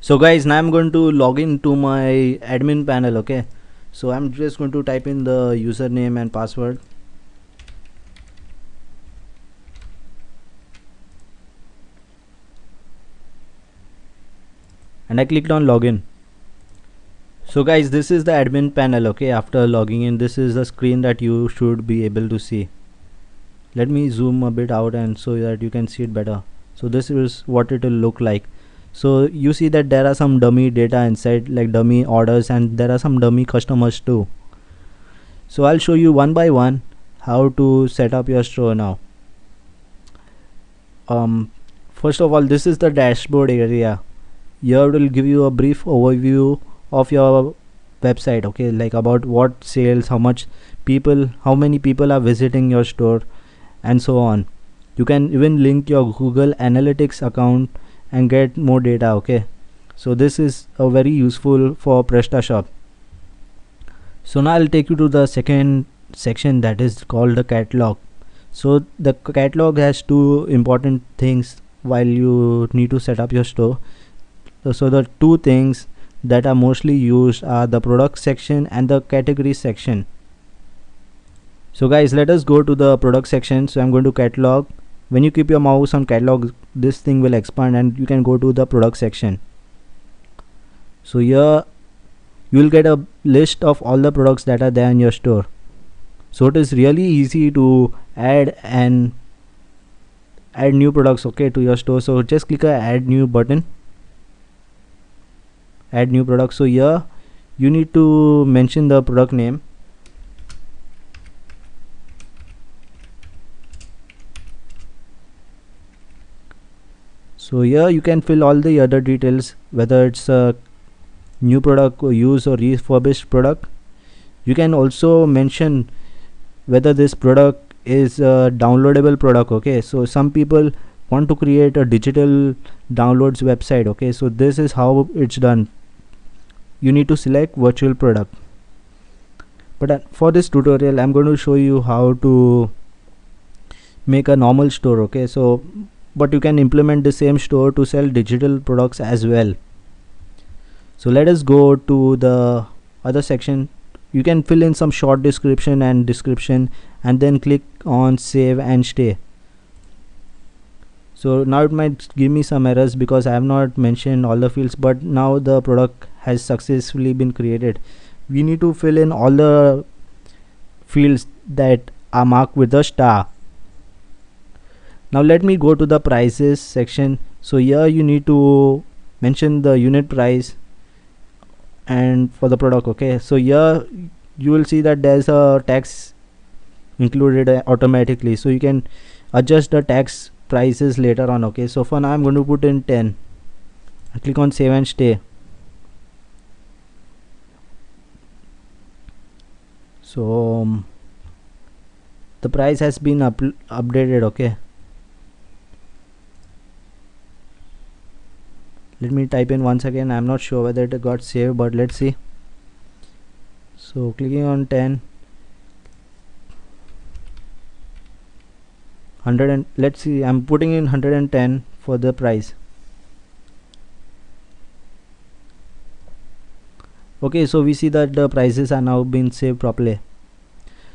So guys, now I'm going to log in to my admin panel. Okay, so I'm just going to type in the username and password, and I clicked on login. So guys, this is the admin panel. Okay, after logging in, this is the screen that you should be able to see. Let me zoom a bit out and so that you can see it better. So this is what it will look like. So you see that there are some dummy data inside, like dummy orders, and there are some dummy customers too. So I'll show you one by one how to set up your store now. First of all, this is the dashboard area. Here it will give you a brief overview of your website, okay, like about what sales, how many people are visiting your store, and so on. You can even link your Google Analytics account and get more data. Okay, so this is a very useful for PrestaShop. So now I'll take you to the second section, that is called the catalog. So the catalog has two important things while you need to set up your store. So the two things that are mostly used are the product section and the category section. So guys, let us go to the product section. So I'm going to catalog. When you keep your mouse on catalog, this thing will expand and you can go to the product section. So here you will get a list of all the products that are there in your store. So it is really easy to add new products, okay, to your store. So just click a add new button, add new product. So here you need to mention the product name. So here you can fill all the other details, whether it's a new product or used or refurbished product. You can also mention whether this product is a downloadable product. Okay, so some people want to create a digital downloads website. Okay, so this is how it's done. You need to select virtual product. But for this tutorial I'm going to show you how to make a normal store. Okay, so but you can implement the same store to sell digital products as well. So let us go to the other section. You can fill in some short description and then click on save and stay. So now it might give me some errors because I have not mentioned all the fields, but now the product has successfully been created. We need to fill in all the fields that are marked with the star. Now let me go to the prices section. So here you need to mention the unit price and for the product. Okay, so here you will see that there's a tax included automatically, so you can adjust the tax prices later on. Okay, so for now I'm going to put in 10. I click on save and stay. So the price has been updated. Okay, let me type in once again. I'm not sure whether it got saved, but let's see. So clicking on 10, 100, and let's see, I'm putting in 110 for the price. Okay, so we see that the prices are now being saved properly.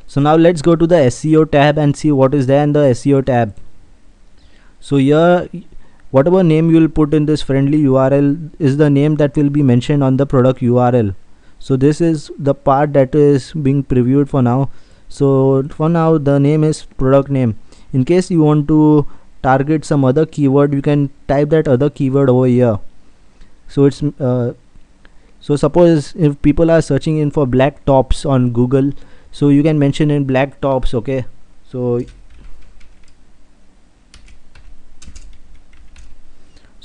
So now let's go to the SEO tab and see what is there in the SEO tab. So here whatever name you will put in this friendly URL is the name that will be mentioned on the product URL. So this is the part that is being previewed for now. So for now the name is product name. In case you want to target some other keyword, you can type that other keyword over here. So it's so suppose if people are searching in for black tops on Google, so you can mention in black tops. Okay, so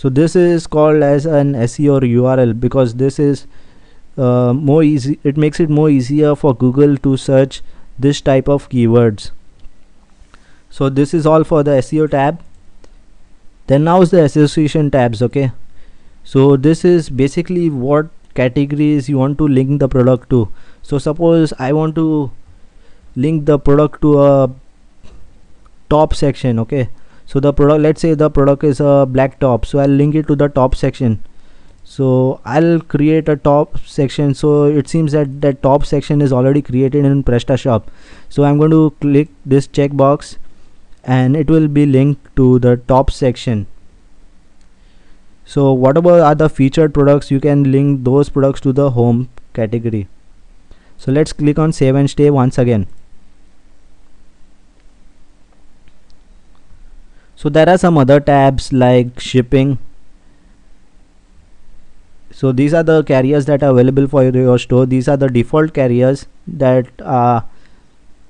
this is called as an SEO URL because this is more easy. It makes it more easier for Google to search this type of keywords. So this is all for the SEO tab. Then now is the association tabs. Okay, so this is basically what categories you want to link the product to. So suppose I want to link the product to a top section. Okay, so the product, let's say the product is a black top, so I'll link it to the top section. So I'll create a top section. So it seems that that top section is already created in PrestaShop. So I'm going to click this checkbox and it will be linked to the top section. So whatever are the featured products, you can link those products to the home category. So let's click on save and stay once again. So there are some other tabs like shipping. So these are the carriers that are available for your store. These are the default carriers that are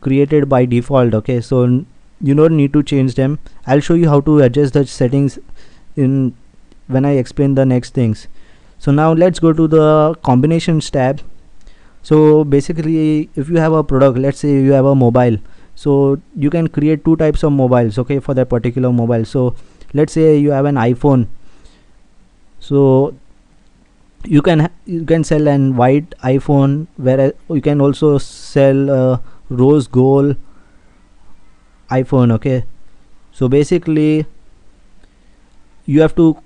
created by default. Okay, so you don't need to change them. I'll show you how to adjust the settings in when I explain the next things. So now let's go to the combinations tab. So basically, if you have a product, let's say you have a mobile, so you can create two types of mobiles, okay, for that particular mobile. So let's say you have an iPhone, so you can sell an white iPhone, whereas you can also sell a rose gold iPhone. Okay, so basically you have to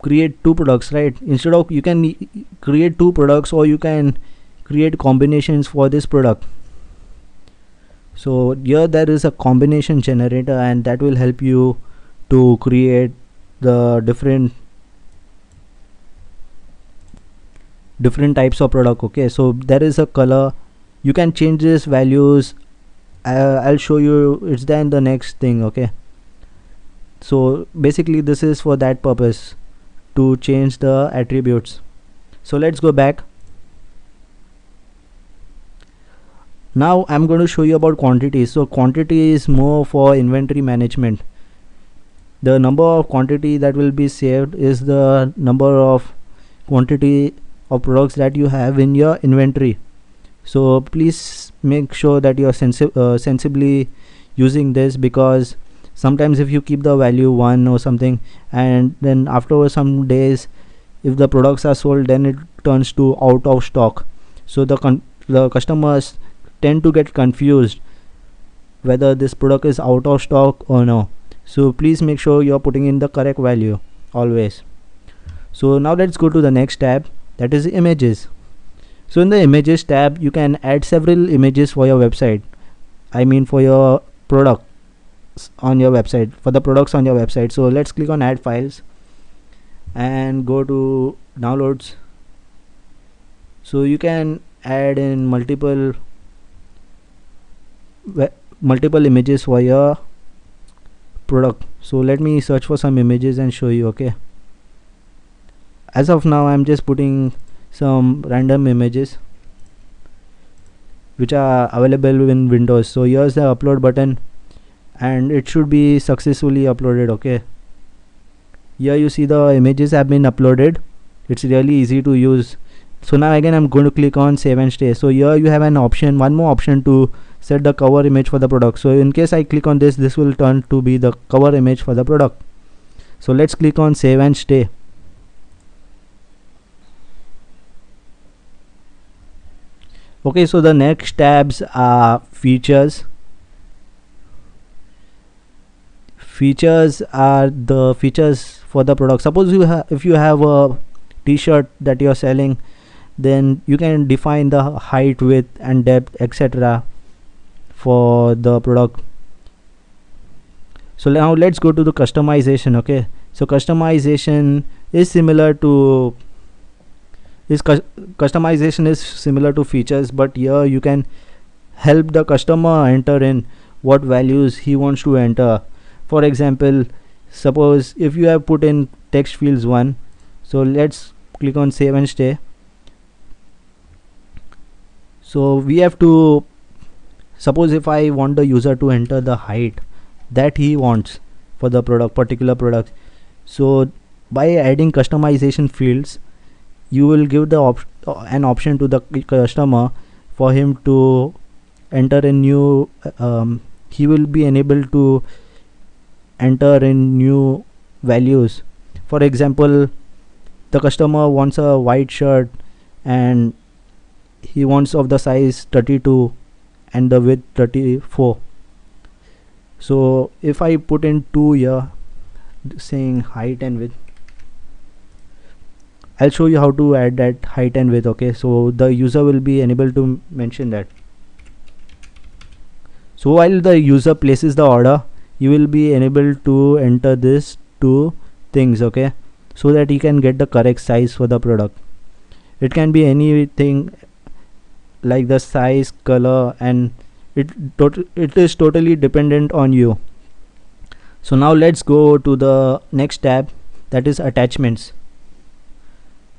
create two products, right? Instead of, you can create two products, or you can create combinations for this product. So here there is a combination generator, and that will help you to create the different types of product. Okay, so there is a color, you can change this values. I'll show you, it's then the next thing. Okay, so basically this is for that purpose, to change the attributes. So let's go back. Now I'm going to show you about quantity. So quantity is more for inventory management. The number of quantity that will be saved is the number of quantity of products that you have in your inventory. So please make sure that you are sensibly using this, because sometimes if you keep the value 1 or something, and then after some days if the products are sold, then it turns to out of stock. So the customers tend to get confused whether this product is out of stock or no. So please make sure you're putting in the correct value always. So now let's go to the next tab, that is images. So in the images tab, you can add several images for your website, I mean for your products on your website, for the products on your website. So let's click on add files and go to downloads. So you can add in multiple images for your product. So let me search for some images and show you. Okay, as of now I'm just putting some random images which are available in Windows. So here's the upload button, and it should be successfully uploaded. Okay, here you see the images have been uploaded. It's really easy to use. So now again I'm going to click on save and stay. So here you have an option, one more option, to set the cover image for the product. So in case I click on this will turn to be the cover image for the product. So let's click on save and stay. Okay, so the next tabs are features. Features are the features for the product. Suppose if you have a t-shirt that you're selling, then you can define the height, width and depth, etc. for the product. So now let's go to the customization. Okay, so customization is similar to features, but here you can help the customer enter in what values he wants to enter. For example, suppose if you have put in text fields 1, so let's click on save and stay. So we have to, suppose if I want the user to enter the height that he wants for the particular product, so by adding customization fields, you will give the an option to the customer for him to enter in new he will be enabled to enter in new values. For example, the customer wants a white shirt and he wants of the size 32 and the width 34. So if I put in 2 here saying height and width, I'll show you how to add that height and width. Okay, so the user will be enabled to mention that. So while the user places the order, you will be enabled to enter this two things, okay, so that he can get the correct size for the product. It can be anything like the size, color, and it is totally dependent on you. So now let's go to the next tab, that is attachments.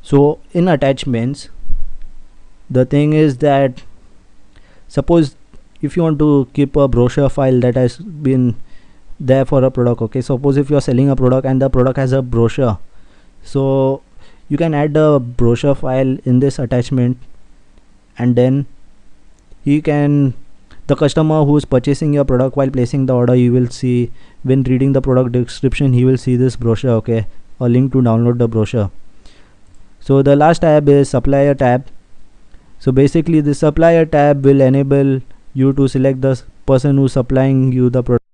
So in attachments, the thing is that suppose if you want to keep a brochure file that has been there for a product, okay, suppose if you are selling a product and the product has a brochure, so you can add the brochure file in this attachment, and then the customer who is purchasing your product, while placing the order, you will see, when reading the product description, he will see this brochure, okay, a link to download the brochure. So the last tab is supplier tab. So basically the supplier tab will enable you to select the person who's supplying you the product.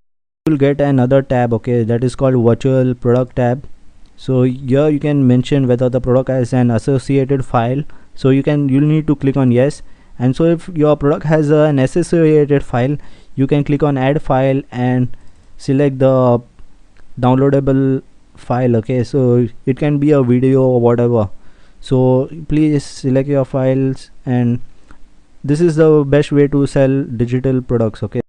You will get another tab, okay, that is called virtual product tab. So here you can mention whether the product has an associated file, so you'll need to click on yes. And so if your product has an associated file, you can click on add file and select the downloadable file, okay, so it can be a video or whatever. So please select your files, and this is the best way to sell digital products, okay.